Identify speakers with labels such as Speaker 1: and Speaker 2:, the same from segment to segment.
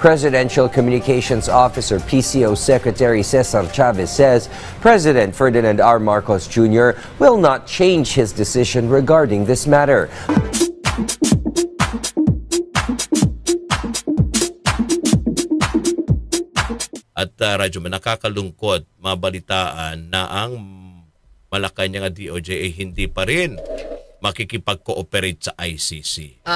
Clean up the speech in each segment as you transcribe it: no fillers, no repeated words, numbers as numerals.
Speaker 1: Presidential Communications Officer PCO Secretary Cesar Chavez says President Ferdinand R. Marcos Jr. will not change his decision regarding this matter.
Speaker 2: At radyo nakakalungkot mabalitaan na ang Malacanang DOJ ay hindi pa rin makikipag-cooperate sa ICC.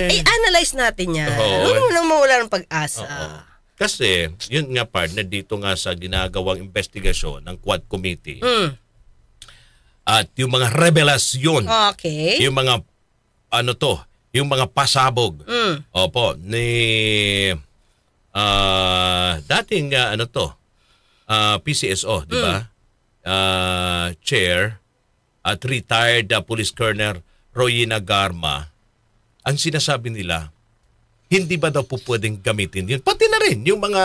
Speaker 3: I-analyze natin yan. Huwag mo mawala ng pag-asa.
Speaker 2: Kasi, yun nga partner, dito nga sa ginagawang investigasyon ng Quad Committee at yung mga revelasyon, yung mga yung mga pasabog ni dating PCSO, di ba? Chair at retired Police Colonel Royina Garma, ang sinasabi nila, hindi ba daw po pwedeng gamitin yun? Pati na rin yung mga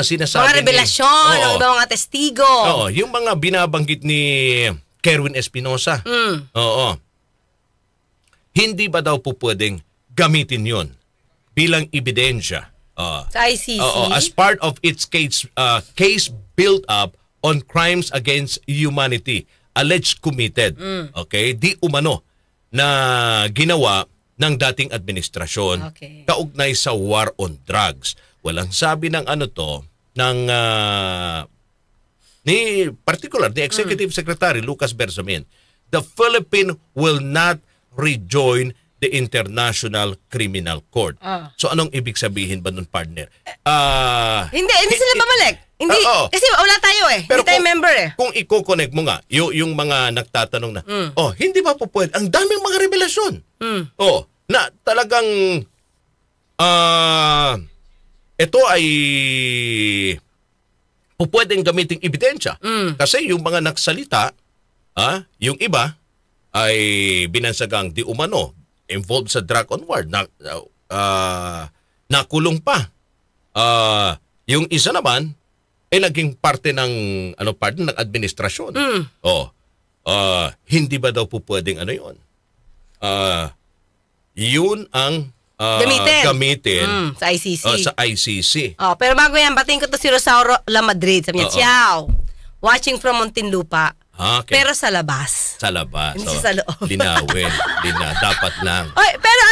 Speaker 2: sinasabi
Speaker 3: mga revelasyon, ng ibang mga testigo.
Speaker 2: Oo, yung mga binabanggit ni Kerwin Espinosa. Hindi ba daw po pwedeng gamitin yun bilang ebidensya?
Speaker 3: Sa ICC?
Speaker 2: As part of its case built up on crimes against humanity alleged committed, di umano na ginawa ng dating administrasyon kaugnay sa war on drugs. Walang sabi ng ni Executive Secretary Lucas Bersamin, the Philippines will not rejoin the International Criminal Court. So anong ibig sabihin ba nun, partner?
Speaker 3: Hindi sila babalik. Hindi, kasi wala tayo
Speaker 2: Pero
Speaker 3: hindi tayo member
Speaker 2: Kung i-connect mo nga, yung mga nagtatanong na, hindi ba po pwede? Ang daming mga revelasyon. Na talagang, ito ay pwedeng gamiting ebidensya. Kasi yung mga nagsalita, yung iba, ay binansagang di umano, involved sa drug on war, nakulong pa. Yung isa naman, naging parte ng ng administrasyon. Hindi ba daw po pwedeng yun? Yun ang gamitin
Speaker 3: sa ICC.
Speaker 2: Sa ICC.
Speaker 3: Pero bago yan, batiin ko to si Rosauro La Madrid. Sabi niya, ciao. Watching from Muntinlupa. Pero sa labas.
Speaker 2: Sa labas.
Speaker 3: Hindi sa loob.
Speaker 2: Linawin. Dapat lang.
Speaker 3: Pero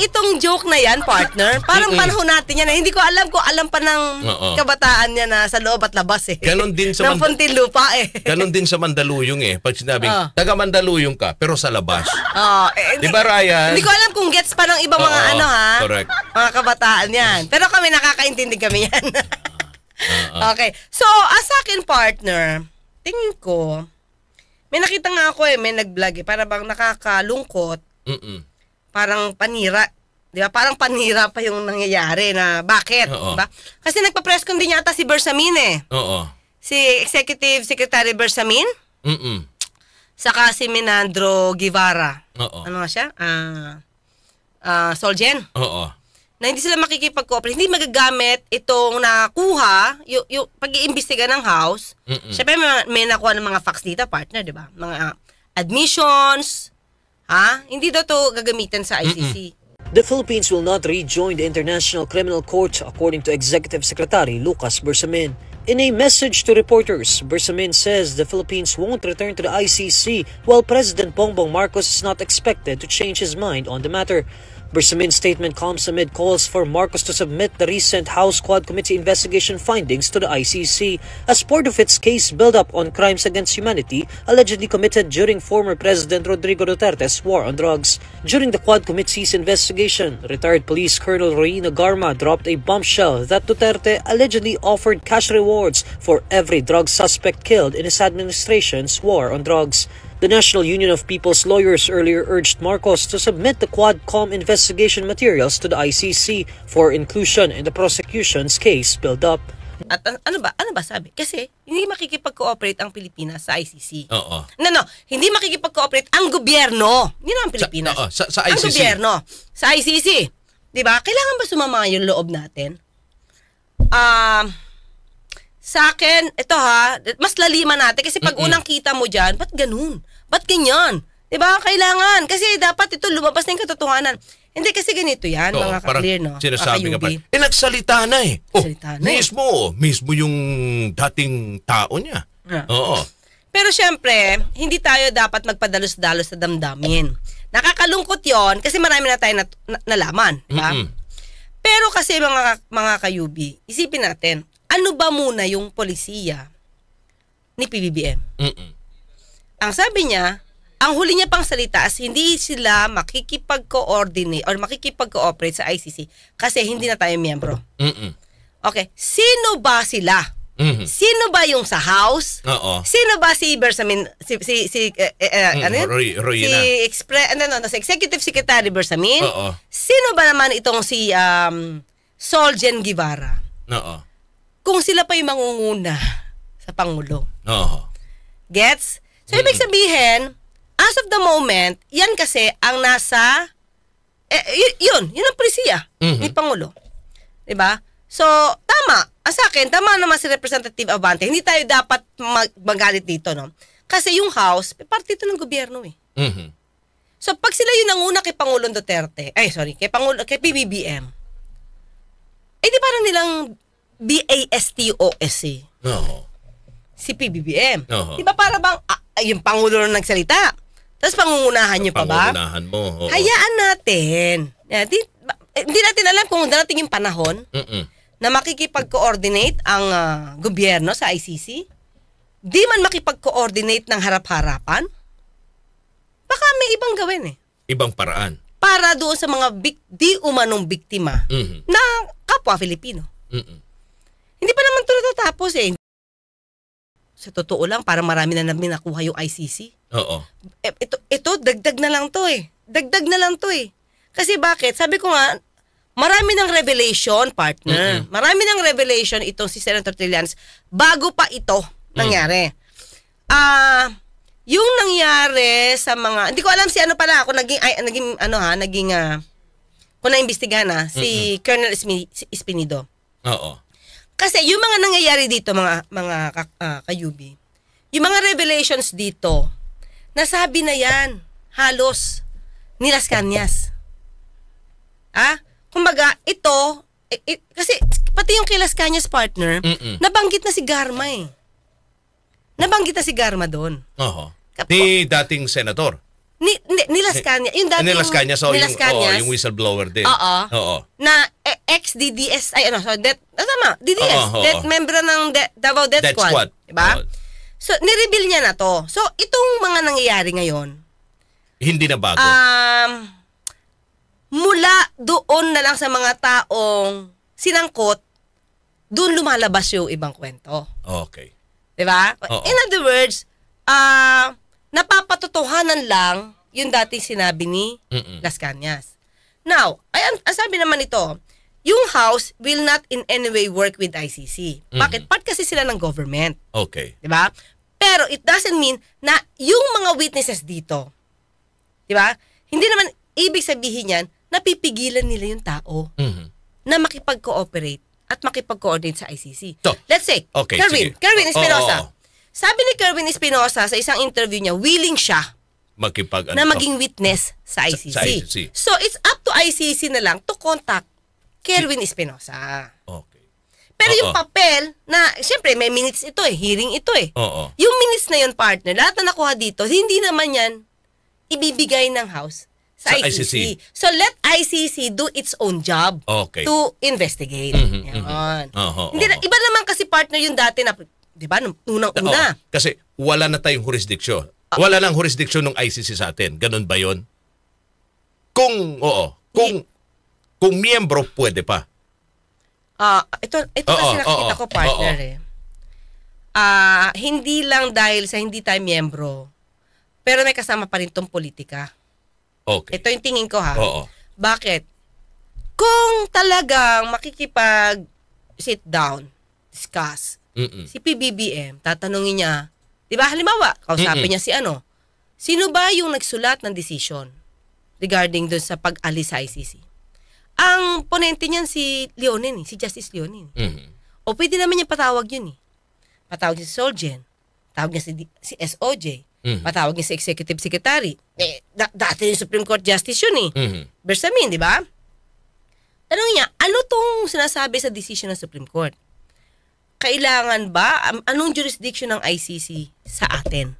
Speaker 3: itong joke na yan, partner, parang panahon natin yan. Hindi ko alam kung alam pa ng kabataan niya na sa loob at labas
Speaker 2: Ganon din sa
Speaker 3: Muntinlupa
Speaker 2: Ganon din sa Mandaluyong Pag sinabing, taga Mandaluyong ka, pero sa labas. Di ba, Ryan?
Speaker 3: Hindi ko alam kung gets pa ng ibang mga
Speaker 2: correct.
Speaker 3: mga kabataan yan. Pero kami, nakakaintindi kami yan. Okay. So, sa akin, partner, tingin ko, may nakita nga ako may nag-vlog para bang nakakalungkot. Parang panira. Di ba? Parang panira pa yung nangyayari na bakit? Diba? Kasi nagpa-press con din yata si Bersamin Si Executive Secretary Bersamin. Saka si Menandro Guevara. Ano nga siya? Solgen. Na hindi sila makikipag-cooperate, hindi magagamit itong nakuha, yung pag-iimbestiga ng House. Siyempre may nakuha ng mga facts dito, partner, di ba? Mga admissions, hindi daw to gagamitin sa ICC.
Speaker 4: The Philippines will not rejoin the International Criminal Court, according to Executive Secretary Lucas Bersamin. In a message to reporters, Bersamin says the Philippines won't return to the ICC, while President Bongbong Marcos is not expected to change his mind on the matter. Bersamin's statement comes amid calls for Marcos to submit the recent House Quad Committee investigation findings to the ICC as part of its case build-up on crimes against humanity allegedly committed during former President Rodrigo Duterte's war on drugs. During the Quad Committee's investigation, retired Police Colonel Royina Garma dropped a bombshell that Duterte allegedly offered cash rewards for every drug suspect killed in his administration's war on drugs. The National Union of People's Lawyers earlier urged Marcos to submit the Quadcom investigation materials to the ICC for inclusion in the prosecution's case build-up.
Speaker 3: At ano ba sabi? Kasi hindi makikipag-cooperate ang Pilipinas sa ICC.
Speaker 2: No.
Speaker 3: Hindi makikipag-cooperate ang gobyerno. Hindi naman Pilipinas.
Speaker 2: Sa ICC.
Speaker 3: Ang gobyerno. Sa ICC. Diba? Kailangan ba sumama yung loob natin? Sa akin, ito mas laliman natin. Kasi pag unang kita mo dyan, ba't ganun? Ba't ganyan? Diba? Kailangan. Kasi dapat ito lumabas na yung katotohanan. Hindi kasi ganito yan,
Speaker 2: Oo,
Speaker 3: mga
Speaker 2: parang
Speaker 3: ka-clear, no?
Speaker 2: sinasabi ka pa.
Speaker 3: Ka-Yubi.
Speaker 2: Nagsalita na eh. Oh,
Speaker 3: Nagsalita na eh.
Speaker 2: mismo yung dating tao niya.
Speaker 3: Ah.
Speaker 2: Oo.
Speaker 3: Pero syempre, hindi tayo dapat magpadalos-dalos sa damdamin. Nakakalungkot yon kasi marami na tayo nalaman. Diba?
Speaker 2: Mm-mm.
Speaker 3: Pero kasi mga kayubi, isipin natin, ano ba muna yung polisiya ni PBBM?
Speaker 2: Mm-mm.
Speaker 3: Ang sabi niya, ang huli niya pang salita is hindi sila makikipag-coordinate or makikipag-cooperate sa ICC kasi hindi na tayo miyembro.
Speaker 2: Mm-mm.
Speaker 3: Okay, sino ba sila?
Speaker 2: Mhm.
Speaker 3: Sino ba yung sa House?
Speaker 2: Oo.
Speaker 3: Sino ba si Bersamin ano yun?
Speaker 2: Roy
Speaker 3: Si si Executive Secretary Bersamin?
Speaker 2: Oo.
Speaker 3: Sino ba naman itong si Soljen Guevara?
Speaker 2: Oo.
Speaker 3: Kung sila pa yung mangunguna sa Pangulo.
Speaker 2: Oo.
Speaker 3: Gets? So, ibig sabihin, as of the moment, yan kasi ang nasa, yun ang polisiya ni Pangulo. Diba? So, tama. Sa akin, tama naman si Representative Abante. Hindi tayo dapat magalit dito, no? Kasi yung House, parte ito ng gobyerno eh.
Speaker 2: Mhm.
Speaker 3: So, pag sila yung nanguna kay Pangulong Duterte, kay PBBM, di parang nilang BASTOS eh.
Speaker 2: Oo.
Speaker 3: Si PBBM.
Speaker 2: Oo.
Speaker 3: Di ba para bang yung Pangulo na nagsalita? Tapos pangungunahan nyo pa ba?
Speaker 2: Pangunahan mo. Oo.
Speaker 3: Hayaan natin. Hindi natin alam kung darating yung panahon
Speaker 2: Mm-mm.
Speaker 3: na makikipag-coordinate ang gobyerno sa ICC. Di man makipag-coordinate ng harap-harapan. Baka may ibang gawin eh.
Speaker 2: Ibang paraan.
Speaker 3: Para doon sa mga di umanong biktima
Speaker 2: Mhm.
Speaker 3: na kapwa Filipino.
Speaker 2: Mm-mm.
Speaker 3: Hindi pa naman ito natatapos eh. Sa totoo lang, parang marami na namin nakuha yung ICC.
Speaker 2: Oo.
Speaker 3: Ito, dagdag na lang to eh. Dagdag na lang to eh. Kasi bakit? Sabi ko nga, marami ng revelation, partner. Marami ng revelation itong si Senator Trillanes bago pa ito nangyari. Yung nangyari sa mga, hindi ko alam si ano pala, kung kung naimbestigahan si Colonel Espinido.
Speaker 2: Oo.
Speaker 3: Kasi yung mga nangyayari dito, mga kayubi, yung mga revelations dito, nasabi na yan, halos, ni Las Cañas. Kumbaga, ito, kasi pati yung kay Las Cañas partner, nabanggit na si Garma eh. Nabanggit na si Garma doon.
Speaker 2: Oo. Ni dating senator.
Speaker 3: Ni Las Cañas. Yung dating,
Speaker 2: Ni Las Cañas,
Speaker 3: ni Las Cañas,
Speaker 2: yung whistleblower din.
Speaker 3: Oo. Na ex-DDS, DDS, death member ng Davao Death Squad. Diba? So, nireveal niya na to. So, itong mga nangyayari ngayon,
Speaker 2: hindi na bago.
Speaker 3: Mula doon na lang sa mga taong sinangkot, doon lumalabas yung ibang kwento.
Speaker 2: Okay.
Speaker 3: Diba?
Speaker 2: Oo.
Speaker 3: In other words, napapatotohanan lang yung dating sinabi ni Las Cañas. Now, ang sabi naman ito, yung House will not in any way work with ICC. Bakit? Part kasi sila ng government.
Speaker 2: Okay.
Speaker 3: Diba? Pero it doesn't mean na yung mga witnesses dito, diba? Hindi naman ibig sabihin yan, napipigilan nila yung tao na makipag-cooperate at makipag-coordinate sa ICC.
Speaker 2: So,
Speaker 3: let's say,
Speaker 2: okay,
Speaker 3: Kerwin Espinosa.
Speaker 2: Oo.
Speaker 3: Sabi ni Kerwin Espinosa sa isang interview niya, willing siya na maging witness sa ICC.
Speaker 2: Sa ICC.
Speaker 3: So, it's up to ICC na lang to contact Kerwin Espinosa.
Speaker 2: Okay.
Speaker 3: Pero yung papel na, siyempre, may minutes ito eh, hearing ito eh.
Speaker 2: Oo.
Speaker 3: Yung minutes na yun, partner, lahat na nakuha dito, hindi naman yan ibibigay ng House sa ICC. So, let ICC do its own job to investigate. Yan. Iba naman kasi, partner, yung dati na, di ba, unang-una.
Speaker 2: Kasi wala na tayong jurisdiction. Wala nang jurisdiction ng ICC sa atin. Ganun ba yun? Kung miyembro, pwede pa.
Speaker 3: Ito kasi nakikita ko, partner eh. Hindi lang dahil sa hindi tayo miyembro, pero may kasama pa rin tong politika.
Speaker 2: Okay.
Speaker 3: Ito yung tingin ko ha.
Speaker 2: Oo.
Speaker 3: Bakit? Kung talagang makikipag sit down, discuss, si PBBM, tatanungin niya, di ba, halimbawa, kausapin niya si sino ba yung nagsulat ng decision regarding dun sa pag-alis sa ICC? Ang ponente niyan si Leonin, si Justice Leonin. O pwede naman niya patawag yun eh. Patawag niya si Soljen, patawag niya si SOJ, Patawag niya sa executive secretary. Dati yung Supreme Court Justice yun Bersamin, di ba? Tanong niya, ano tong sinasabi sa decision ng Supreme Court? Kailangan ba, anong jurisdiction ng ICC sa atin?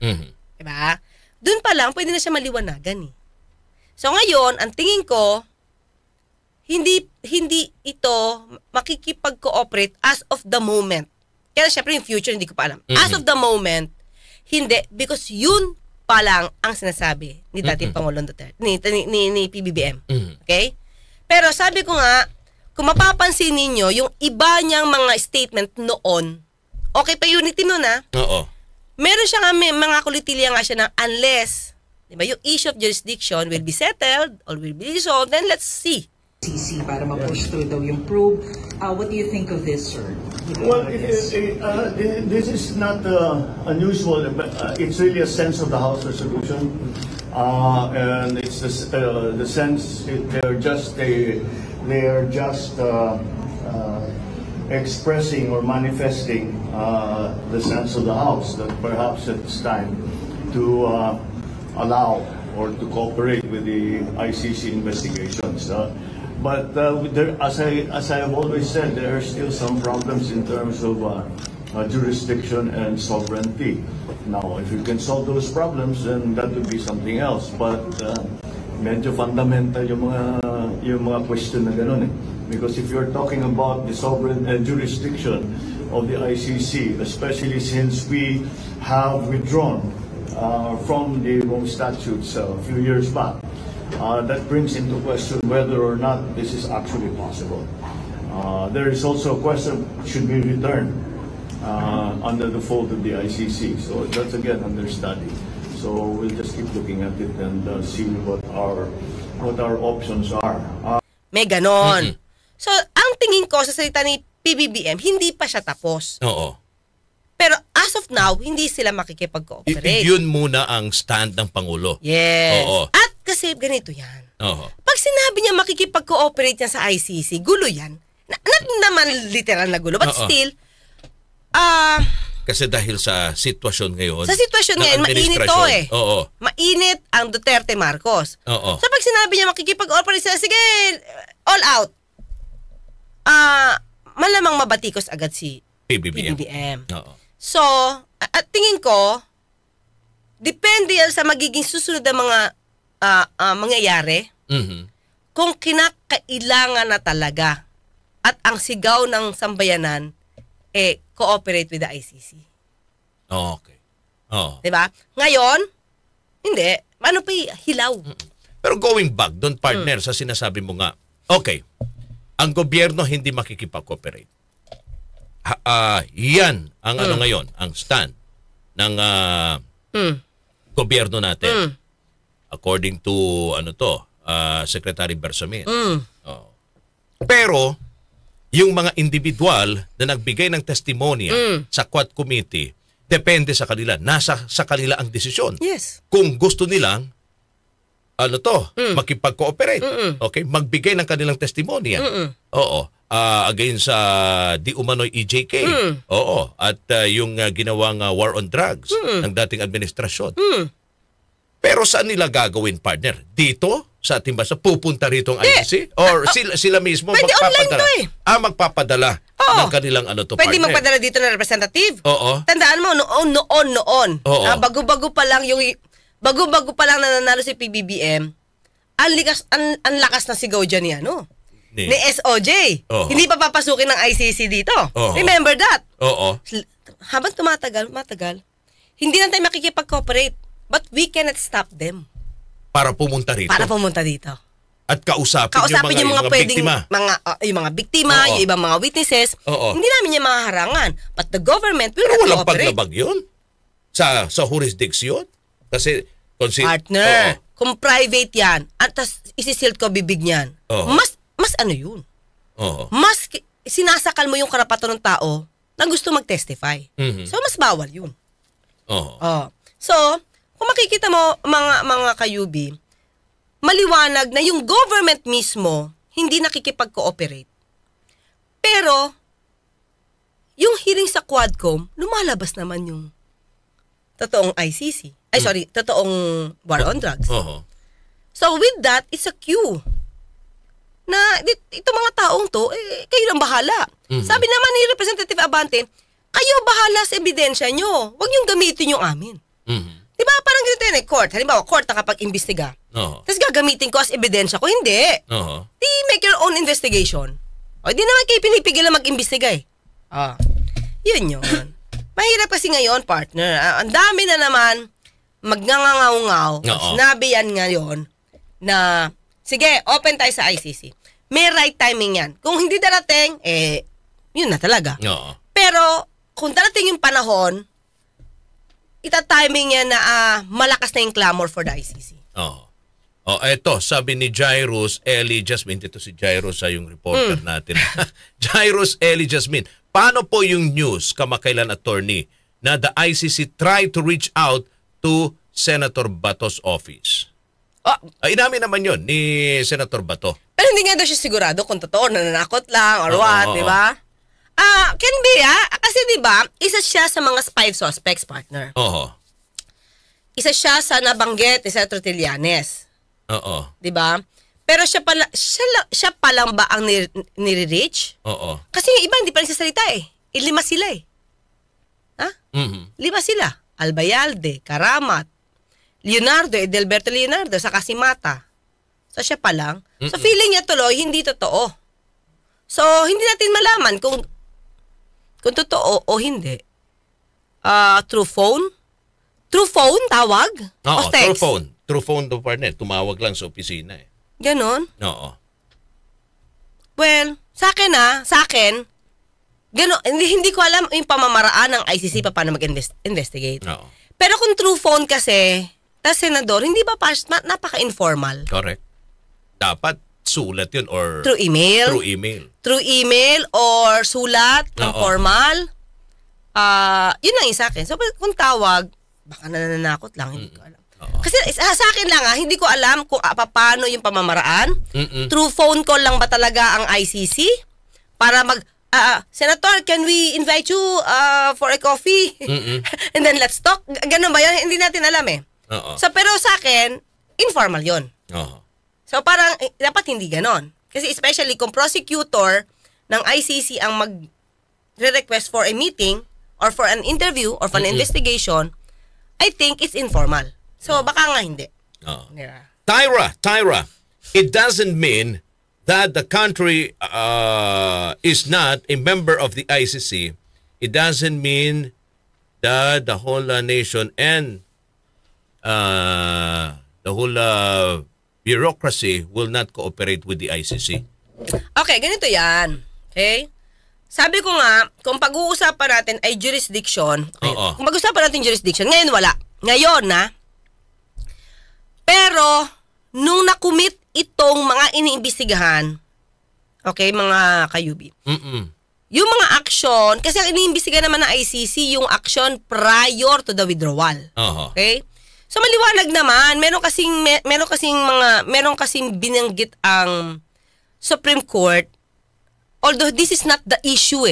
Speaker 3: Di ba? Doon pa lang, pwede na siya maliwanagan So ngayon, ang tingin ko, hindi ito makikipag-cooperate as of the moment. Kaya syempre yung future, hindi ko pa alam. As of the moment, hindi. Because yun pa lang ang sinasabi ni dating Pangulong Duterte, ni PBBM. Okay? Pero sabi ko nga, kung mapapansin ninyo, yung iba niyang mga statement noon, okay pa unity nun
Speaker 2: Oo.
Speaker 3: Meron siya nga, mga kulitilya nga siya ng unless, di ba, yung issue of jurisdiction will be settled or will be resolved, then let's see.
Speaker 5: ICC para ma-push through daw yung probe. What do you think of this, sir?
Speaker 6: Well, this is not unusual. It's really a sense of the House resolution, and it's the sense they're just expressing or manifesting the sense of the House that perhaps it's time to allow or to cooperate with the ICC investigations. But as I have always said, there are still some problems in terms of jurisdiction and sovereignty. Now, if you can solve those problems, then that would be something else. But medyo fundamental yung mga question na ganun Because if you're talking about the sovereign jurisdiction of the ICC, especially since we have withdrawn from the Rome Statutes a few years back, that brings into question whether or not this is actually possible. There is also a question, should we return under the fold of the ICC? So that's again under study. So we'll just keep looking at it and see what our options are.
Speaker 3: May ganon. So ang tingin ko sa salita ni PBBM, hindi pa siya tapos.
Speaker 2: Oo.
Speaker 3: Pero as of now, hindi sila makikipag-cooperate.
Speaker 2: Yun muna ang stand ng Pangulo.
Speaker 3: Yes.
Speaker 2: Oo.
Speaker 3: At kasi ganito yan.
Speaker 2: Oo.
Speaker 3: Pag sinabi niya makikipag-cooperate niya sa ICC, gulo yan. Not naman literal na gulo, but still,
Speaker 2: kasi dahil sa sitwasyon ngayon.
Speaker 3: Sa sitwasyon ngayon, mainit to
Speaker 2: Oo.
Speaker 3: Mainit ang Duterte Marcos.
Speaker 2: Oo.
Speaker 3: So pag sinabi niya makikipag-cooperate sila, sige, all out. Malamang mabatikos agad si PBBM.
Speaker 2: Oo.
Speaker 3: So, at tingin ko, depende yan sa magiging susunod na mga mangyayari kung kinakailangan na talaga at ang sigaw ng sambayanan cooperate with the ICC.
Speaker 2: Okay. Oh.
Speaker 3: Diba? Ngayon, hindi. Ano pa hilaw?
Speaker 2: Pero going back, doon partner, sa sinasabi mo nga, okay, ang gobyerno hindi makikipag-cooperate. Yan ang ano ngayon, ang stand ng gobyerno natin. According to Secretary Bersamin. Pero yung mga individual na nagbigay ng testimonya sa Quad Committee, depende sa kanila. Nasa sa kanila ang desisyon.
Speaker 3: Yes.
Speaker 2: Kung gusto nilang makipag-cooperate. Okay, magbigay ng kanilang testimonya. Oo. Against sa di umano'y EJK. Oo. At yung ginawang war on drugs ng dating administrasyon. Pero saan nila gagawin, partner? Dito? Sa ating bansa? Pupunta rito ang ICC? Or sila mismo
Speaker 3: pwede
Speaker 2: magpapadala?
Speaker 3: Online to
Speaker 2: magpapadala ng kanilang
Speaker 3: pwede
Speaker 2: partner.
Speaker 3: magpadala dito na representative.
Speaker 2: Oo.
Speaker 3: Tandaan mo, noon.
Speaker 2: Oo.
Speaker 3: Bago-bago pa lang nananalo si PBBM, ang lakas na sigaw dyan ni SOJ. Hindi pa papasukin ng ICC dito. Remember that?
Speaker 2: Oo.
Speaker 3: Habang tumatagal, hindi na tayo makikipag-cooperate. But we cannot stop them.
Speaker 2: Para pumunta rito. At kausapin yung mga pwedeng biktima.
Speaker 3: Yung mga biktima, yung ibang mga witnesses. Hindi namin yung mahaharangan. But the government will not
Speaker 2: walang
Speaker 3: cooperate.
Speaker 2: paglabag yun? Sa jurisdiction? Kasi,
Speaker 3: partner, kung private yan, at isisilt ko bibig niyan, mas ano yun? Mas sinasakal mo yung karapatan ng tao na gusto mag-testify. So, mas bawal yun. So, kung makikita mo, mga kayubi, maliwanag na yung government mismo hindi nakikipag-cooperate. Pero, yung hearing sa Quadcom, lumalabas naman yung totoong ICC. Ay, sorry, totoong war on drugs.
Speaker 2: Oo.
Speaker 3: So with that, it's a cue na itong mga taong to, kayo lang bahala. Sabi naman ni Representative Abante, kayo bahala sa ebidensya nyo. Huwag niyong gamitin yung amin. Diba? Parang ganito yun court. Halimbawa, court nakapag-imbestiga. Tapos gagamitin ko as ebidensya ko. Hindi. Di make your own investigation. O, di naman kayo pinipigil na mag-imbestiga eh. Yun. Mahirap kasi ngayon, partner. Ang dami na naman magngangangaw-ngaw. Sinabi yan ngayon na, sige, open tayo sa ICC. May right timing yan. Kung hindi darating, yun na talaga. Pero, kung darating yung panahon, ita-timing yan na malakas na yung clamor for the ICC.
Speaker 2: Eto, sabi ni Jairus Eli Jasmine, ito si Jairus yung reporter natin. Jairus Eli Jasmine, paano po yung news, kamakailan attorney, na the ICC tried to reach out to Senator Bato's office? Inamin naman yun ni Senator Bato. Pero
Speaker 3: hindi nga daw siya sigurado kung totoo, nananakot lang or what, di ba? Can be, kasi di ba, isa siya sa mga five suspects, partner. Isa siya sa nabanggit ni Senator Trillanes. Di ba? Pero siya pa lang ba ang nire-reach? Kasi yung iba hindi pa nagsasalita eh. 5 sila eh. 5 sila. Albayalde, Karamat, Leonardo, Edelberto Leonardo, saka si Mata. So siya pa lang. So feeling niya tuloy, hindi totoo. So hindi natin malaman kung totoo o hindi. Through phone? Through phone, tawag? O text?
Speaker 2: Through phone. Through phone to partner. Tumawag lang sa opisina eh.
Speaker 3: Ganon?
Speaker 2: Oo.
Speaker 3: Well, sa akin, ganon, hindi ko alam yung pamamaraan ng ICC pa paano mag-investigate. Pero kung through phone kasi, senador, hindi ba napaka-informal?
Speaker 2: Correct. Dapat sulat yun or...
Speaker 3: Through email?
Speaker 2: Through email.
Speaker 3: Through email or sulat ng formal. Yun lang yung sa akin. So kung tawag, baka nananakot lang, hindi ko alam. Kasi sa akin lang hindi ko alam kung paano yung pamamaraan. Through phone call lang ba talaga ang ICC? Para Senator, can we invite you for a coffee? And then let's talk? Ganun ba yun? Hindi natin alam eh. So pero sa akin, informal yun. So parang dapat hindi ganon. Kasi especially kung prosecutor ng ICC ang mag-request for a meeting or for an interview or for an investigation, I think it's informal. So baka nga hindi. Yeah.
Speaker 2: Tyra, it doesn't mean that the country is not a member of the ICC. It doesn't mean that the whole nation and the whole bureaucracy will not cooperate with the ICC.
Speaker 3: Okay, ganito yan. Okay? Sabi ko nga, kung pag-uusapan natin ay jurisdiction, kung pag-uusapan natin jurisdiction, ngayon wala. Ngayon na. Pero, nung nakumit itong mga iniimbestigahan, okay, mga kayubi, yung mga action, kasi ang iniimbestigahan naman ng ICC, yung action prior to the withdrawal. Okay? So maliwanag naman, meron kasing binanggit ang Supreme Court, although this is not the issue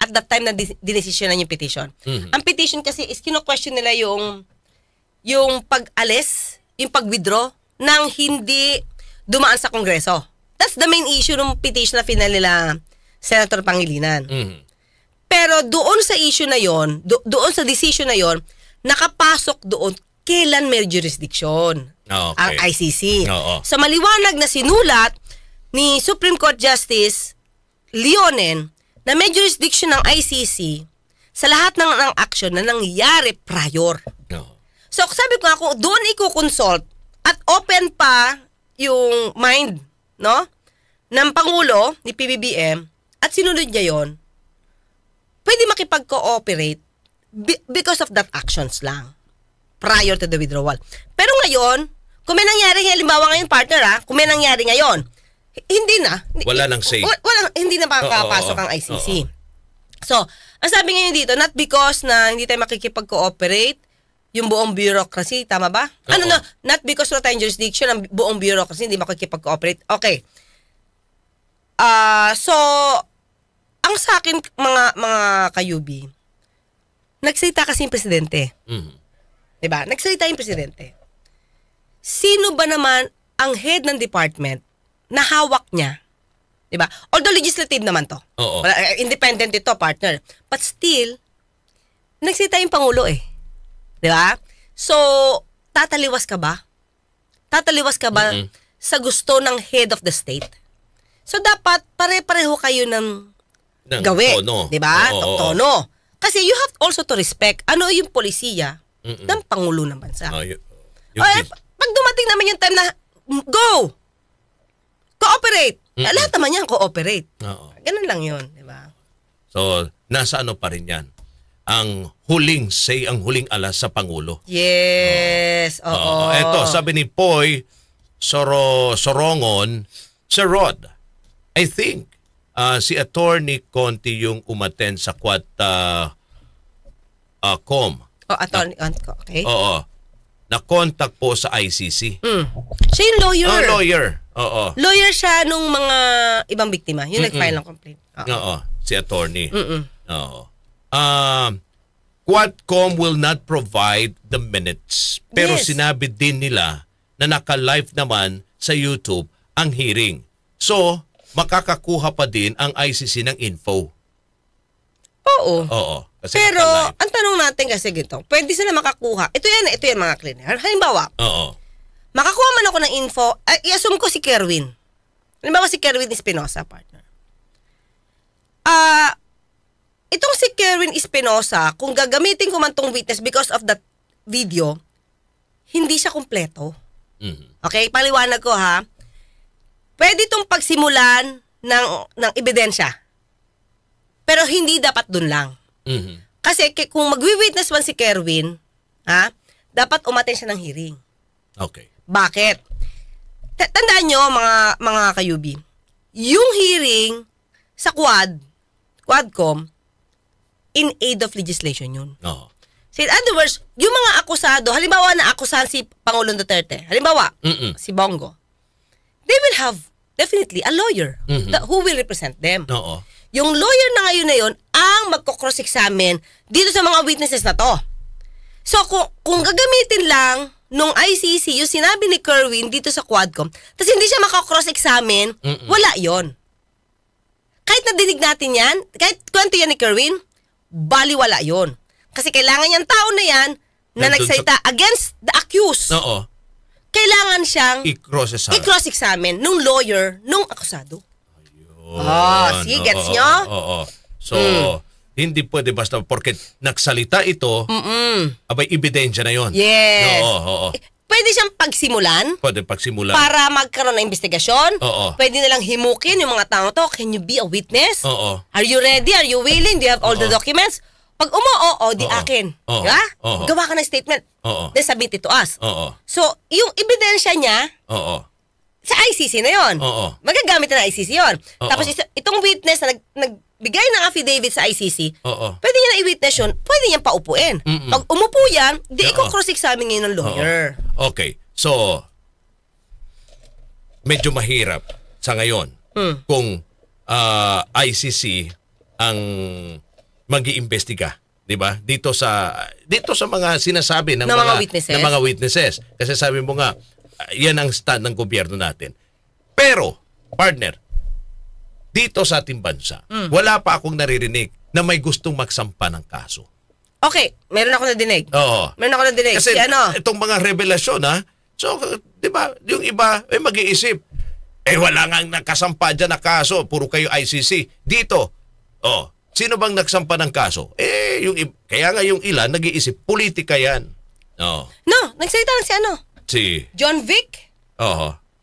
Speaker 3: at that time na dinesisyonan yung petition. Ang petition kasi is kino-question nila yung pag-alis, yung pag-withdraw nang hindi dumaan sa Kongreso. That's the main issue ng petition na final nila Senator Pangilinan. Pero doon sa issue na yon, doon sa decision na yon, nakapasok doon kailan may jurisdiction ang ICC. So maliwanag na sinulat ni Supreme Court Justice Leonen na may jurisdiction ng ICC sa lahat ng action na nangyari prior. So sabi ko nga, kung doon i-consult at open pa yung mind, no, ng Pangulo ni PBBM at sinunod niya yon, pwede makipag-cooperate because of that actions lang prior to the withdrawal. Pero ngayon, kung may nangyari, halimbawa ngayon partner kung may nangyari ngayon, hindi na.
Speaker 2: Wala nang say.
Speaker 3: Hindi na makakapasok ang ICC. So, ang sabi ngayon dito, not because na hindi tayo makikipag-cooperate, yung buong bureaucracy, tama ba? Not because wala tayong jurisdiction, ang buong bureaucracy hindi makikipag-cooperate. Okay. So, ang sa akin, mga kayubi, nagsalita kasi yung presidente. Diba? Nagsalita yung presidente. Sino ba naman ang head ng department na hawak niya? Diba? Although legislative naman to.
Speaker 2: Oo.
Speaker 3: Independent ito, partner. But still, nagsalita yung Pangulo eh. Diba? So, tataliwas ka ba? Tataliwas ka ba sa gusto ng head of the state? So, dapat pare-pareho kayo ng gawi.
Speaker 2: Tono.
Speaker 3: Diba?
Speaker 2: Oo.
Speaker 3: Tono. Kasi you have also to respect ano yung polisiya ng Pangulo ng bansa. Pag dumating naman yung time na go! Cooperate! Lahat naman yan cooperate. Ganun lang yun. Diba?
Speaker 2: So, nasa ano pa rin yan? Ang huling say, ang huling alas sa Pangulo.
Speaker 3: Yes. Oo.
Speaker 2: Eto, sabi ni Poy Sorongon, Sir Rod, I think si Attorney Conti yung umattend sa com.
Speaker 3: Attorney Conti. Okay.
Speaker 2: Oo. Na-contact po sa ICC.
Speaker 3: Siya yung lawyer.
Speaker 2: Lawyer. Oo.
Speaker 3: Lawyer siya nung mga ibang biktima. Yung nag-file ng complaint.
Speaker 2: Oo. Si Attorney. Oo. Quadcom will not provide the minutes. Pero
Speaker 3: Yes.
Speaker 2: sinabi din nila na naka-live naman sa YouTube ang hearing. So, makakakuha pa din ang ICC ng info.
Speaker 3: Oo.
Speaker 2: Oo. Kasi
Speaker 3: Pero,
Speaker 2: naka-live.
Speaker 3: ang tanong natin kasi ganito, pwede sila makakuha. Ito yan mga cleaner. Halimbawa,
Speaker 2: Oo.
Speaker 3: makakuha man ako ng info, i-assume ko si Kerwin. Halimbawa si Kerwin Espinosa, partner. Itong si Kerwin Espinosa, kung gagamitin ko man tong witness because of that video, hindi siya kumpleto. Okay? Paliwanag ko ha. Pwede itong pagsimulan ng ebidensya. Pero hindi dapat dun lang. Kasi kung magwi-witness man si Kerwin, dapat umattend siya ng hearing.
Speaker 2: Okay.
Speaker 3: Bakit? Tandaan nyo, mga kayubi, yung hearing sa Quadcom, in aid of legislation yun.
Speaker 2: Oo.
Speaker 3: So in other words, yung mga akusado, halimbawa na akusahan si Pangulong Duterte, halimbawa, si Bongo, they will have definitely a lawyer who will represent them.
Speaker 2: Oo.
Speaker 3: Yung lawyer na ngayon na yun ang magko-cross-examine dito sa mga witnesses na to. So kung gagamitin lang nung ICC yung sinabi ni Kerwin dito sa Quadcom, tapos hindi siya makakross-examine, wala yon. Kahit nadinig natin yan, kahit kwento yan ni Kerwin, baliwala yon. Kasi kailangan yung tao na yan na nagsalita against the accused.
Speaker 2: Oo.
Speaker 3: Kailangan siyang
Speaker 2: i-cross-examine
Speaker 3: nung lawyer, nung akusado. See, gets nyo?
Speaker 2: Oo. So, hindi pwede basta porque nagsalita ito, abay, ebidensya na yon.
Speaker 3: Yes.
Speaker 2: Oo.
Speaker 3: Pwede siyang pagsimulan.
Speaker 2: Pwede pagsimulan.
Speaker 3: Para magkaroon ng investigasyon.
Speaker 2: Oo.
Speaker 3: Pwede nilang himukin yung mga tao to. Can you be a witness?
Speaker 2: Oo.
Speaker 3: Are you ready? Are you willing? Do you have all the documents? Pag di akin. Diba? Gawa ka ng statement. Then submit it to us. So, yung ebidensya niya, sa ICC na yon. Magagamit na ICC yon. Tapos itong witness na nagbigay ng affidavit sa ICC, pwede niya na i-witness yun, pwede niya paupuin. Pag umupo yan, di i-cross-examine ngayon ng lawyer.
Speaker 2: Okay. So, medyo mahirap sa ngayon kung ICC ang mag-iimbestiga, 'di ba? Dito sa mga sinasabi ng mga witnesses. Kasi sabi mo nga, yan ang stand ng gobyerno natin. Pero, partner, dito sa ating bansa, wala pa akong naririnig na may gustong magsampa ng kaso.
Speaker 3: Okay, meron ako nadinig.
Speaker 2: Oo.
Speaker 3: Meron ako nadinig.
Speaker 2: Kasi itong mga revelasyon, so, di ba, yung iba, mag-iisip, wala nga nakasampa dyan na kaso, puro kayo ICC. Dito, sino bang nagsampa ng kaso? Kaya nga yung ilan, nag-iisip, politika yan. No,
Speaker 3: nagsalita lang
Speaker 2: si
Speaker 3: John Vic?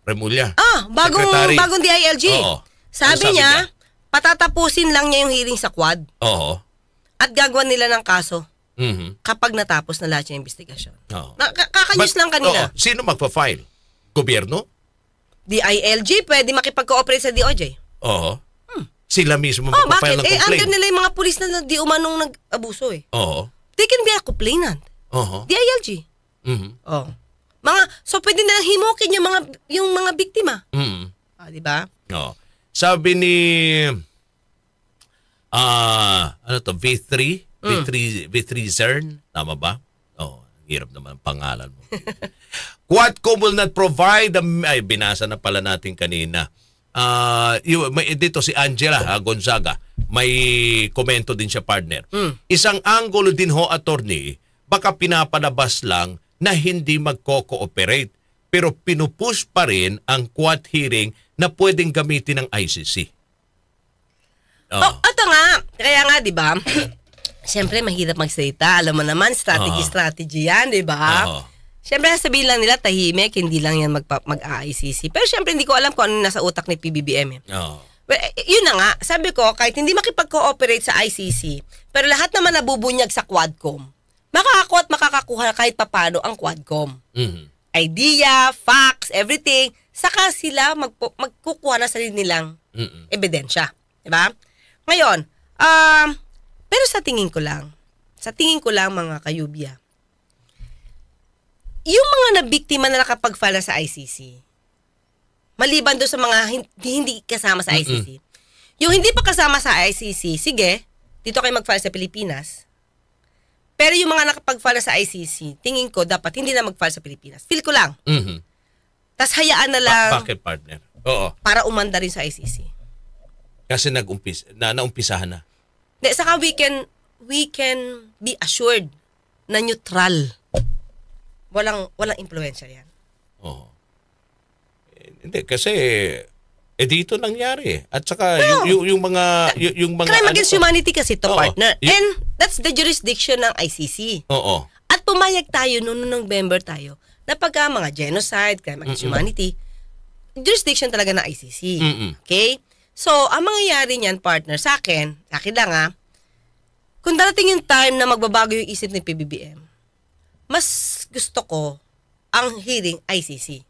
Speaker 2: Remulla.
Speaker 3: Bagong DILG. Sabi niya, patatapusin lang niya yung hearing sa Quad. At gagawa nila ng kaso kapag natapos na lahat yung investigasyon. Kakanyos lang kanina.
Speaker 2: Sino magpa-file? Gobyerno?
Speaker 3: DILG, pwede makipag-cooperate sa DOJ.
Speaker 2: Sila mismo magpa-file ng complaint.
Speaker 3: Bakit? Andun nila yung mga pulis na di umanong nag-abuso They can be a complainant. DILG. So pwede nilang himukin yung mga biktima. Di ba?
Speaker 2: Sabi ni V3 Zern, tama ba? Hirap naman ang pangalan mo. Quadcom will not provide ay, binasa na pala natin kanina. Dito si Angela Gonzaga, may komento din siya, partner. Isang angulo din ho, attorney, baka pinapalabas lang na hindi magko-cooperate pero pinupush pa rin ang Quad hearing na pwedeng gamitin ng ICC.
Speaker 3: Ito nga. Kaya nga, di ba? Siyempre, mahirap magsalita. Alam mo naman, strategy yan, di ba? Siyempre, sabihin lang nila, tahimik, hindi lang yan mag-ICC. Pero siyempre, hindi ko alam kung ano nasa utak ni PBBM. Well, yun na nga. Sabi ko, kahit hindi makipag-cooperate sa ICC, pero lahat naman nabubunyag sa Quadcom, makakakuha kahit papano ang Quadcom. Idea, facts, everything. Saka sila magkukuha na sarili nilang ebidensya. Diba? Ngayon, pero sa tingin ko lang mga kayubya, yung mga nabiktima na nakapag-file sa ICC, maliban doon sa mga hindi kasama sa ICC, yung hindi pa kasama sa ICC, sige, dito kayo mag-file sa Pilipinas. Pero yung mga nakapag-file sa ICC, tingin ko dapat hindi na mag-file sa Pilipinas. Feel ko lang. Tas hayaan na lang.
Speaker 2: Bakit, partner? Oo.
Speaker 3: Para umanda rin sa ICC.
Speaker 2: Kasi naumpisahan na.
Speaker 3: Saka we can be assured na neutral. Walang impluensya yan.
Speaker 2: Oo. Hindi, kasi dito nangyari. At saka yung mga
Speaker 3: crime against humanity kasi to, partner. And that's the jurisdiction ng ICC.
Speaker 2: Oo.
Speaker 3: At pumayag tayo noong November tayo na pagka mga genocide, crime against humanity, jurisdiction talaga ng ICC. Okay? So, ang mangyayari niyan, partner, sa akin lang kung darating yung time na magbabago yung isip ni PBBM, mas gusto ko ang hearing ICC.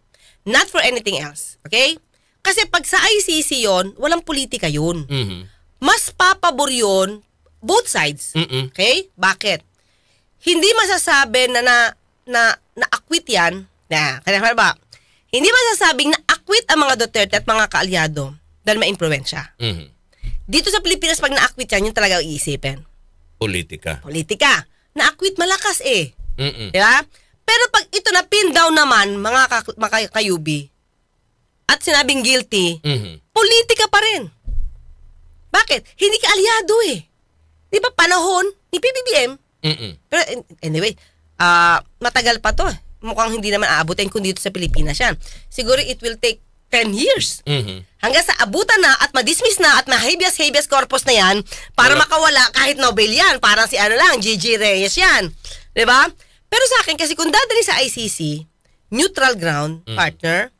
Speaker 3: Not for anything else. Okay? Kasi pag sa ICC yon, walang politika yun. Mas papabor yun, both sides. Okay? Bakit? Hindi masasabi na acquit yan. Kaya ba? Hindi masasabing na acquit ang mga Duterte at mga kaalyado dahil may impluwensya. Dito sa Pilipinas, pag na-acquit yan, yun talaga iisipin.
Speaker 2: Politika.
Speaker 3: Na-acquit malakas eh. Diba? Pero pag ito na pin down naman, mga kayubi, at sinabing guilty, politika pa rin. Bakit? Hindi ka alyado eh. Di ba panahon ni PBBM? Pero anyway, matagal pa to. Mukhang hindi naman aabutin kung dito sa Pilipinas yan. Siguro it will take 10 years. Hanggang sa abutan na at madismiss na at ma-habeas corpus na yan para makawala kahit Nobel yan. Parang si Gigi Reyes yan. Diba? Pero sa akin kasi kung dadali sa ICC, neutral ground, partner,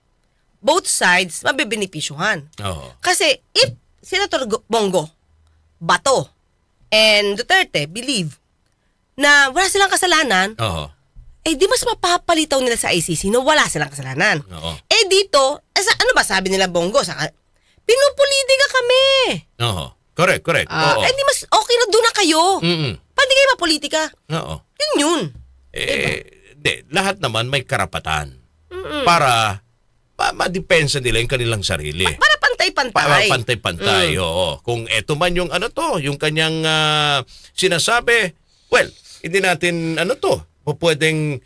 Speaker 3: both sides mabibenepisyuhan. Kasi if Senator Bongo, Bato, and Duterte believe na wala silang kasalanan, di mas mapapalitaw nila sa ICC na wala silang kasalanan. Dito, ano ba sabi nila Bongo? Pinupolitika kami.
Speaker 2: Correct.
Speaker 3: Di mas okay na doon na kayo. Pwede kayo mapolitika. Yun.
Speaker 2: Lahat naman may karapatan para madepensa nila yung kanilang sarili.
Speaker 3: Para pantay-pantay.
Speaker 2: Para pantay-pantay, Kung eto man yung yung kanyang sinasabi, well, hindi natin pwedeng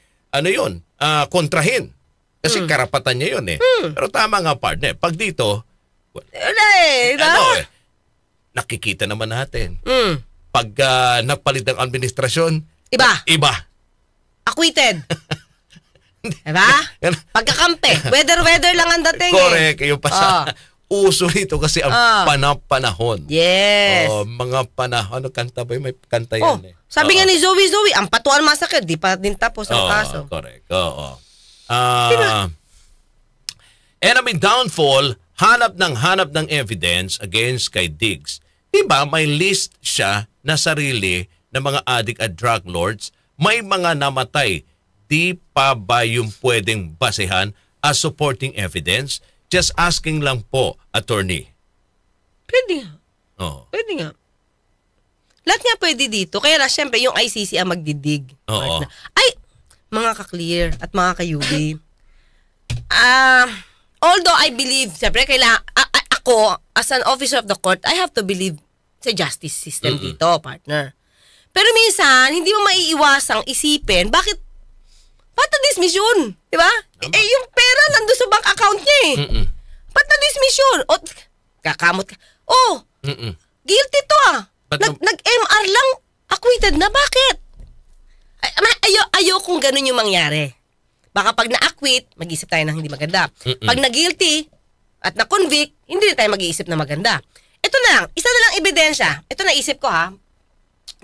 Speaker 2: kontrahin. Kasi karapatan niya yun eh. Pero tama nga, partner. Pag dito, nakikita naman natin. Pag nagpalit ang administrasyon, iba.
Speaker 3: Acquitted. Diba? Pagkakampi. Weather lang ang dating.
Speaker 2: Correct. Yung uso nito kasi ang panahon.
Speaker 3: Yes.
Speaker 2: Mga panahon. Ano kanta ba? May kanta yan eh.
Speaker 3: Sabi nga ni Zoe, ang patuan masakit. Di pa din tapos ang kaso.
Speaker 2: Correct. Enemy downfall, hanap ng evidence against kay Diggs. Diba may list siya na sarili ng mga addict at drug lords? May mga namatay. Di pa ba yung pwedeng basehan as supporting evidence? Just asking lang po, attorney.
Speaker 3: Pwede nga. Pwede nga. Lahat nga pwede dito. Kaya na, syempre, yung ICC ang magdidig. Ay, mga ka-clear at mga ka-UB. Although I believe, syempre, ako, as an officer of the court, I have to believe sa justice system dito, partner. Pero minsan, hindi mo maiiwasang isipin, bakit Ba't na-dismiss yun? Diba? Yung pera nandun sa bank account niya eh. Ba't na-dismiss yun? O, kakamot ka. Oh, guilty to ah. Nag-MR lang, acquitted na. Bakit? Ayaw kung ganun yung mangyari. Baka pag na-acquit, mag-isip tayo ng hindi maganda. Pag na-guilty at na-convict, hindi na tayo mag-iisip na maganda. Ito na lang, isa na lang ebidensya. Ito naisip ko ha.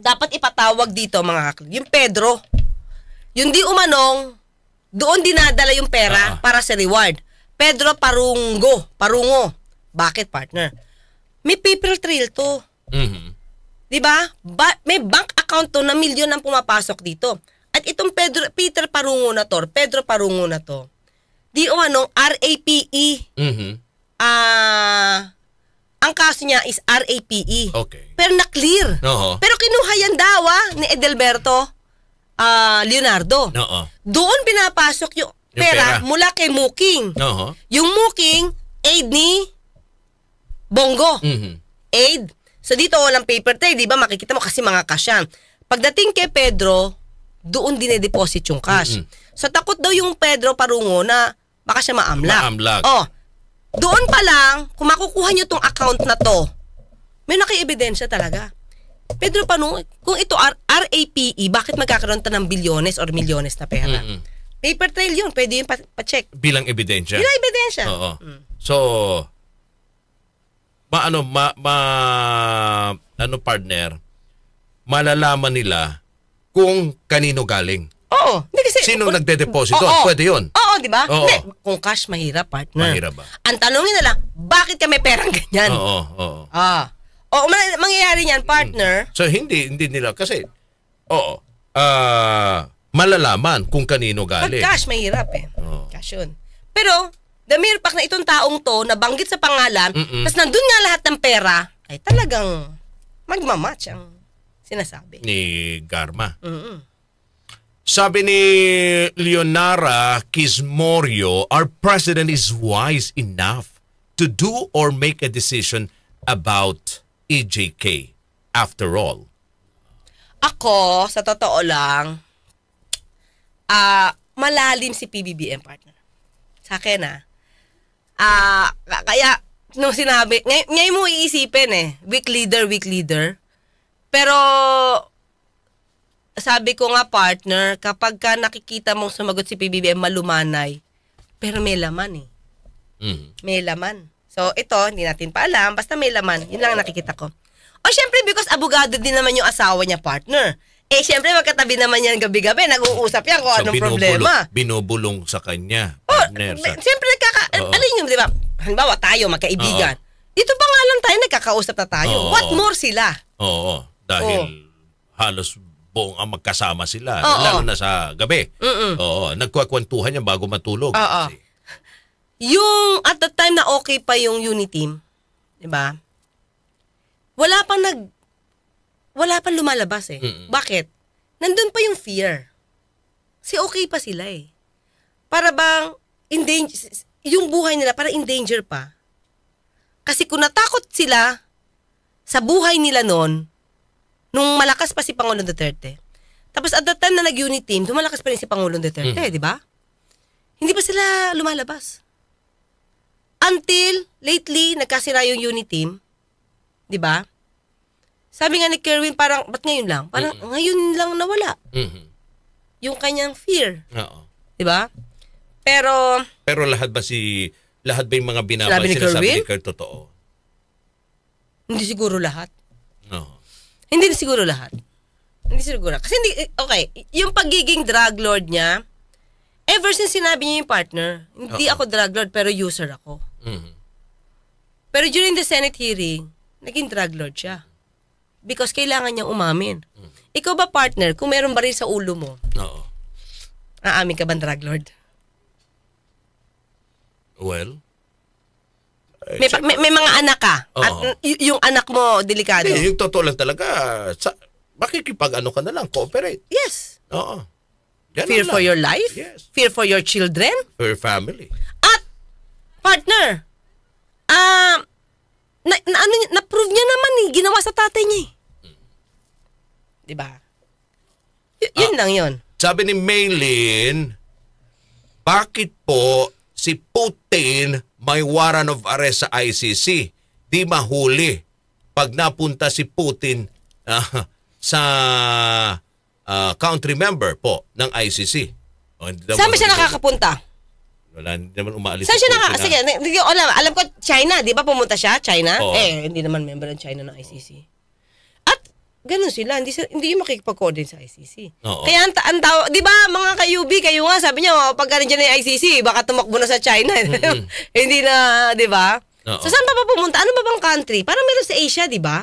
Speaker 3: Dapat ipatawag dito mga yung Pedro. Yung di umanong, doon dinadala yung pera para sa reward. Pedro Parungo. Bakit, partner? May paper trail to. Diba? May bank account to na milyon ang pumapasok dito. At itong Pedro Parungo na to, di umanong RAPE. Ang kaso niya is RAPE.
Speaker 2: Okay.
Speaker 3: Pero na-clear. Pero kinuha yan daw ni Edelberto Leonardo. Doon pinapasok yung pera mula kay Muking. Yung Muking, aid ni Bongo. Aid. So dito walang paper trail, di ba? Makikita mo kasi mga cash yan. Pagdating kay Pedro, doon dinedeposit yung cash. So takot daw yung Pedro Parungo na baka siya maamlak. Oh, doon pa lang, kung makukuha nyo tong account na to, may naki-ebidensya talaga. Pedro Parungo, kung ito RAPE, bakit magkakaroon ta ng bilyones or milyones na pera? Paper trail yun, pwede yun pa-check.
Speaker 2: Bilang ebidensya. Oo. So, partner, malalaman nila kung kanino galing.
Speaker 3: Oo. Hindi kasi,
Speaker 2: sino nagde-deposit doon? Pwede yun.
Speaker 3: Oo, di ba? Hindi. Kung cash, mahirap, partner.
Speaker 2: Mahirap ba?
Speaker 3: Ang tanongin nila, bakit ka may perang ganyan?
Speaker 2: Oo.
Speaker 3: O, mangyayari niyan, partner.
Speaker 2: So, hindi nila. Kasi, malalaman kung kanino galing.
Speaker 3: Pag cash, mahirap eh. Cash yun. Pero, the mere fact na itong taong to, nabanggit sa pangalan, tapos nandun nga lahat ng pera, ay talagang magmamatch ang sinasabi.
Speaker 2: Ni Garma. Sabi ni Leonara Quismorio, our president is wise enough to do or make a decision about EJK after all.
Speaker 3: Ako, sa totoo lang, malalim si PBBM, partner. Sa akin kaya nung sinabi, ngayon mo iisipin weak leader. Pero sabi ko nga, partner, kapag ka nakikita mong sumagot si PBBM malumanay, pero may laman May laman. So ito, hindi natin pa alam, basta may laman. Yun lang nakikita ko. O syempre, because abogado din naman yung asawa niya, partner. Syempre, magkatabi naman yan gabi-gabi. Nag-uusap yan kung anong problema.
Speaker 2: Binubulong sa kanya.
Speaker 3: Syempre, alin yung, di ba? Halimbawa, tayo, magkaibigan. Ito pa nga lang tayo, nagkakausap na tayo. What more sila?
Speaker 2: Dahil halos buong ang magkasama sila. Lalo na sa gabi. Nagkwakwentuhan yan bago matulog.
Speaker 3: Yung at the time na okay pa yung unit team, di ba? Wala pang lumalabas Bakit? Nandun pa yung fear. Kasi okay pa sila Para bang yung buhay nila para in danger pa. Kasi kung natakot sila sa buhay nila nung malakas pa si Pangulong Duterte. Tapos at that time na nag-unit team, lumalakas pa rin si Pangulong Duterte, di ba? Hindi pa sila lumalabas. Until lately, nagkasira yung unit team, di ba? Sabi nga ni Kerwin, parang, ba't ngayon lang? Parang ngayon lang nawala. Yung kanyang fear. Di ba? Pero lahat ba yung mga sinasabi ni Kerwin totoo? Hindi siguro lahat. Hindi siguro lahat. Kasi okay, yung pagiging drug lord niya, ever since sinabi niya yung partner, hindi ako drug lord pero user ako. Pero during the Senate hearing, naging drug lord siya. Because kailangan niyang umamin. Ikaw ba, partner, kung meron ba rin sa ulo mo, aamin ka ba drug lord?
Speaker 2: Well,
Speaker 3: may mga anak ka. At yung anak mo, delikado.
Speaker 2: Yung totoo lang talaga, makikipag-ano ka na lang, cooperate.
Speaker 3: Yes.
Speaker 2: Ganun
Speaker 3: Fear
Speaker 2: lang.
Speaker 3: for your life?
Speaker 2: Yes.
Speaker 3: Fear for your children?
Speaker 2: For your family.
Speaker 3: At, partner, na-prove niya naman ginawa sa tatay niya Diba? Yun lang yun.
Speaker 2: Sabi ni Maylin, bakit po si Putin may warrant of arrest sa ICC? Di mahuli pag napunta si Putin sa country member po ng ICC.
Speaker 3: Saan ba siya nakakapunta?
Speaker 2: Wala, hindi naman umaalis.
Speaker 3: Saan siya sige, alam ko, China, di ba pumunta siya? China?
Speaker 2: Oo.
Speaker 3: Hindi naman member ng China ng ICC. At, ganun sila, hindi yung makikipag-coordinate sa ICC.
Speaker 2: Oo.
Speaker 3: Kaya, di ba, mga kayubi, kayo nga, sabi niyo, pag nandiyan na yung ICC, baka tumakbo na sa China. Hindi na, di ba?
Speaker 2: Oo.
Speaker 3: So, saan pa pumunta? Ano ba bang country? Parang meron sa Asia, di ba?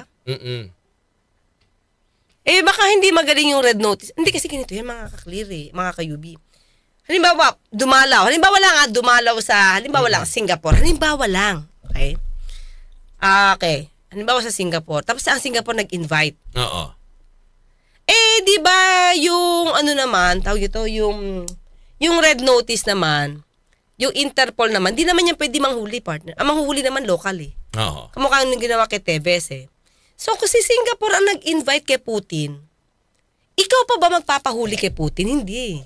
Speaker 3: Baka hindi magaling yung red notice. Hindi kasi ganito yan, mga kaklir mga kayubi. Halimbawa, dumalaw sa, Singapore. Halimbawa lang. Okay? Okay. Halimbawa sa Singapore. Tapos ang Singapore nag-invite.
Speaker 2: Oo.
Speaker 3: Di ba yung tawag ito, yung red notice naman, yung Interpol naman, di naman yan pwede manghuli, partner. Ang manghuli naman local
Speaker 2: Oo.
Speaker 3: Kamukha yung ginawa kay Tevez So, kung si Singapore ang nag-invite kay Putin, ikaw pa ba magpapahuli kay Putin? Hindi.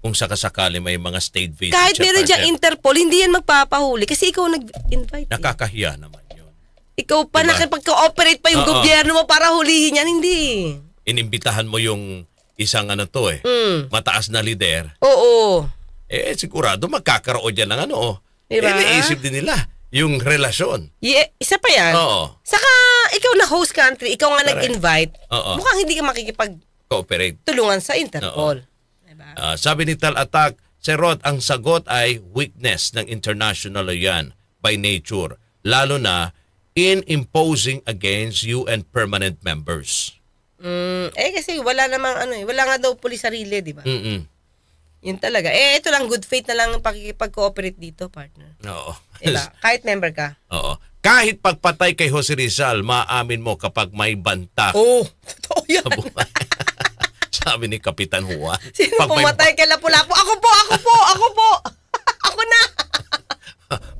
Speaker 2: Kung sakasakali may mga state visit.
Speaker 3: Kahit meron diyang Interpol, hindi yan magpapahuli kasi ikaw nag-invite.
Speaker 2: Nakakahiya naman yun.
Speaker 3: Ikaw pa nakipag-cooperate pa yung gobyerno mo para hulihin yan, hindi.
Speaker 2: Inimbitahan mo yung isang mataas na lider.
Speaker 3: Oo.
Speaker 2: Sigurado magkakaroon dyan ng
Speaker 3: Diba?
Speaker 2: Naisip din nila yung relasyon.
Speaker 3: Isa pa yan.
Speaker 2: Oo.
Speaker 3: Saka, ikaw na host country, ikaw nga nag-invite,
Speaker 2: Oo.
Speaker 3: mukhang hindi ka makikipag-tulungan
Speaker 2: Cooperate.
Speaker 3: sa Interpol.
Speaker 2: Sabi ni Tal Attack, Sir Rod, ang sagot ay weakness ng international law yan by nature, lalo na in imposing against UN permanent members.
Speaker 3: Kasi wala namang wala nga daw pulis sarili, di ba? Yun talaga. Ito lang, good faith na lang pakikipag-cooperate dito, partner.
Speaker 2: Oo.
Speaker 3: Diba? Kahit member ka.
Speaker 2: Oo. Kahit pagpatay kay Jose Rizal, maamin mo kapag may banta.
Speaker 3: Totoo yan.
Speaker 2: Sabi ni Kapitan Juan.
Speaker 3: Sino pumatay kay Lapu-Lapu? Ako po! Ako na!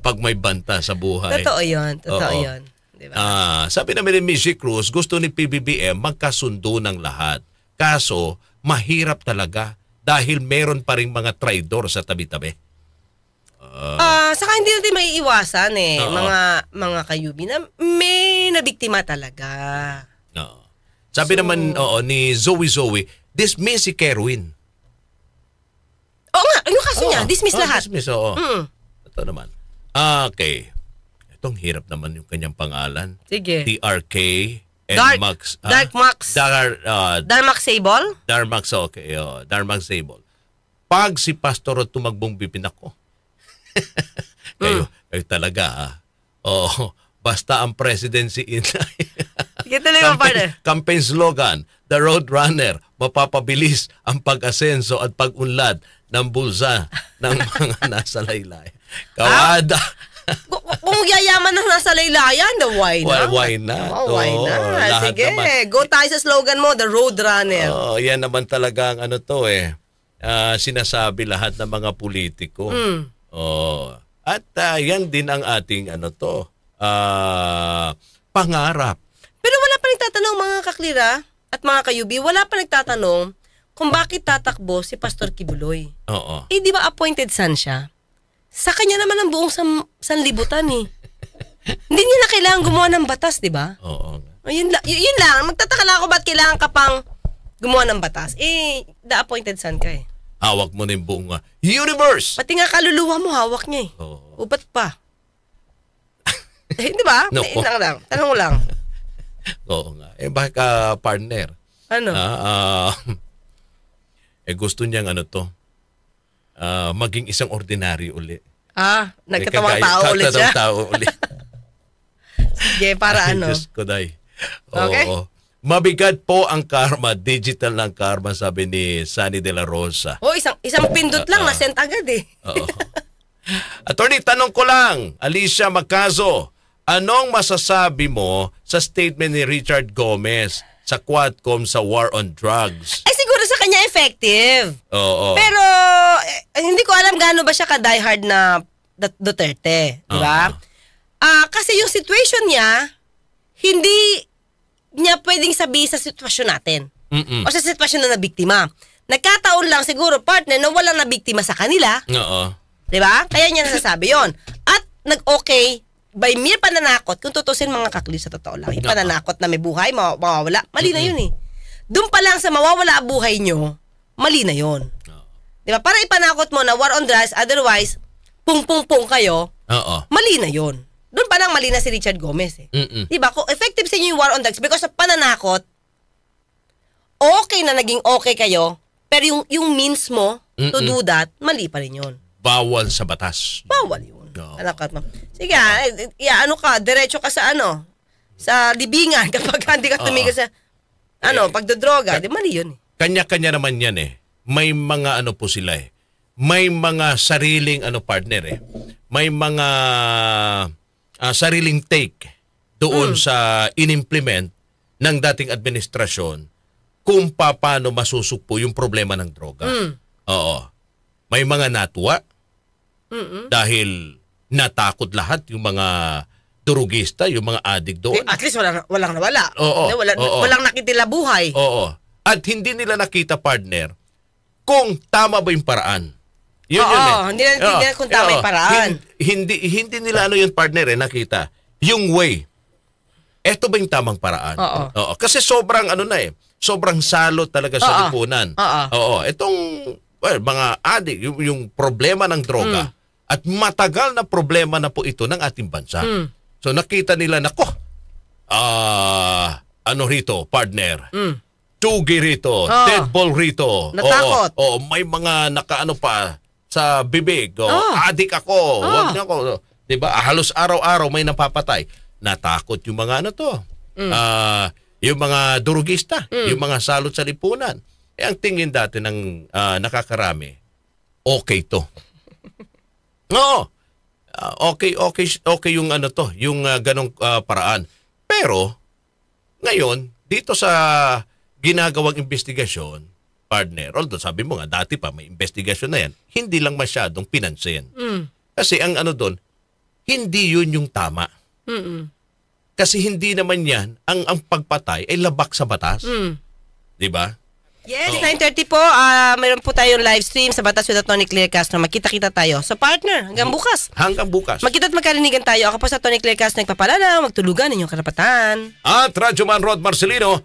Speaker 2: Pag may banta sa buhay.
Speaker 3: Totoo yun. Diba?
Speaker 2: Sabi namin ni Missy Cruz, gusto ni PBBM magkasundo ng lahat. Kaso, mahirap talaga dahil meron pa ring mga traidor sa tabi-tabi.
Speaker 3: Saka hindi natin maiiwasan mga kayubi na may nabiktima talaga.
Speaker 2: Sabi naman ni Zoe, dismiss si Kerwin.
Speaker 3: Oo nga, yung kaso niya, dismiss lahat.
Speaker 2: Dismiss, oo. Ito naman. Okay. Itong hirap naman yung kanyang pangalan.
Speaker 3: Sige.
Speaker 2: DRK and Max.
Speaker 3: Darmax Sable?
Speaker 2: Darmax, okay. Darmax Sable. Pag si Pastor Rod tumagbong bibin ako. Kayo talaga basta ang presidency inay.
Speaker 3: Sige, tuloy mo, partner.
Speaker 2: Campaign slogan, The Road Runner, mapapabilis ang pag-asenso at pag-unlad ng bulsa ng mga nasa laylay. Kawada.
Speaker 3: Kung yayaman na nasa laylayan, why not?
Speaker 2: Why not?
Speaker 3: Why not? Sige,
Speaker 2: naman.
Speaker 3: go tayo sa slogan mo, The Road Runner.
Speaker 2: Yan naman talaga ang sinasabi lahat ng mga politiko. At yan din ang ating pangarap.
Speaker 3: Pero wala pa nagtatanong mga kaklira at mga kayubi, wala pa nagtatanong kung bakit tatakbo si Pastor Kibuloy.
Speaker 2: Oo.
Speaker 3: Di ba appointed son siya? Sa kanya naman ang buong sanlibutan Hindi niya na kailangan gumawa ng batas, di ba?
Speaker 2: Oo.
Speaker 3: Yun lang. Magtataka lang ako ba't kailangan ka pang gumawa ng batas. The appointed son ka
Speaker 2: Hawak mo na yung buong universe.
Speaker 3: Pati nga kaluluwa mo, hawak niya
Speaker 2: Oo.
Speaker 3: O ba't pa? Di ba?
Speaker 2: No.
Speaker 3: Tanong lang.
Speaker 2: Oo nga. Baka partner.
Speaker 3: Ano?
Speaker 2: Gusto niyang maging isang ordinary uli.
Speaker 3: Nagkatawang tao ulit siya?
Speaker 2: Tao uli.
Speaker 3: Sige, para
Speaker 2: Diyos ko, day.
Speaker 3: Okay.
Speaker 2: Mabigat po ang karma. Digital ng karma, sabi ni Sunny De La Rosa.
Speaker 3: Isang pindot lang, nasent agad
Speaker 2: Oo. Attorney, tanong ko lang, Alicia Macazo, anong masasabi mo sa statement ni Richard Gomez sa Quadcom sa war on drugs?
Speaker 3: Siguro sa kanya effective.
Speaker 2: Oo.
Speaker 3: Pero hindi ko alam gaano ba siya ka-diehard na Duterte, di ba? Kasi yung situation niya, hindi niya pwedeng sabihin sa sitwasyon natin. O sa sitwasyon na biktima. Nagkataon lang siguro, partner, na walang nabiktima sa kanila.
Speaker 2: Oo.
Speaker 3: Di ba? Kaya niya nasasabi yon. At nag-okay, by mere pananakot, kung tutusin mga kakli sa totoo lang, yung pananakot na may buhay, mawawala, mali na yun eh. Doon pa lang sa mawawala ang buhay nyo, mali na yun. Di ba? Para ipanakot mo na war on drugs, otherwise, pung kayo, mali na yun. Doon pa lang mali na si Richard Gomez eh. Di ba? Kung effective sa inyo yung war on drugs because of pananakot, okay na naging okay kayo, pero yung means mo to do that, mali pa rin yun.
Speaker 2: Bawal sa batas.
Speaker 3: Bawal yun. Sige, ano ka, diretso ka sa ano, sa libingan kapag hindi ka tumigil sa pagdodroga. Di mali yun eh.
Speaker 2: Kanya-kanya naman yan eh. May mga ano po sila eh. May mga sariling partner eh. May mga sariling take doon sa inimplement ng dating administrasyon kung paano masusukpo yung problema ng droga. Oo. May mga natuwa dahil natakot lahat yung mga durugista, yung mga addict doon.
Speaker 3: At least walang nawala.
Speaker 2: Oo.
Speaker 3: Walang nakitila buhay.
Speaker 2: Oo. At hindi nila nakita, partner, kung tama ba yung paraan. Yun eh.
Speaker 3: Hindi nila kung tama yung paraan.
Speaker 2: Hindi nila yung partner nakita. Yung way. Eto ba yung tamang paraan? Oo. Kasi sobrang sobrang salot talaga sa lipunan. Oo. Itong mga addict, yung problema ng droga at matagal na problema na po ito ng ating bansa. So nakita nila rito, partner. Tugi rito, deadball rito.
Speaker 3: Natakot.
Speaker 2: May mga nakaano pa sa bibig. Adik ako. Wag na ako. 'Di ba? Halos araw-araw may napapatay. Natakot yung mga yung mga durugista, yung mga salot sa lipunan. Ang tingin dati ng nakakarami, okay to. Oo. Okay yung yung ganong paraan. Pero ngayon dito sa ginagawang investigasyon, partner, although sabi mo nga dati pa may investigasyon na yan, hindi lang masyadong pinansin. Kasi ang doon, hindi yun yung tama. Kasi hindi naman yan, ang pagpatay ay labak sa batas. Di ba?
Speaker 3: Yes, 9:30 po. Mayroon po tayong live stream sa Batas with Tony Claire Castro. Magkita-kita tayo. So partner, hanggang bukas.
Speaker 2: Hanggang bukas.
Speaker 3: Magkita at magkarinigan tayo. Ako po sa Tony Claire Castro nagpapalala, magtulugan inyong karapatan.
Speaker 2: At Radyo Man Rod Marcelino,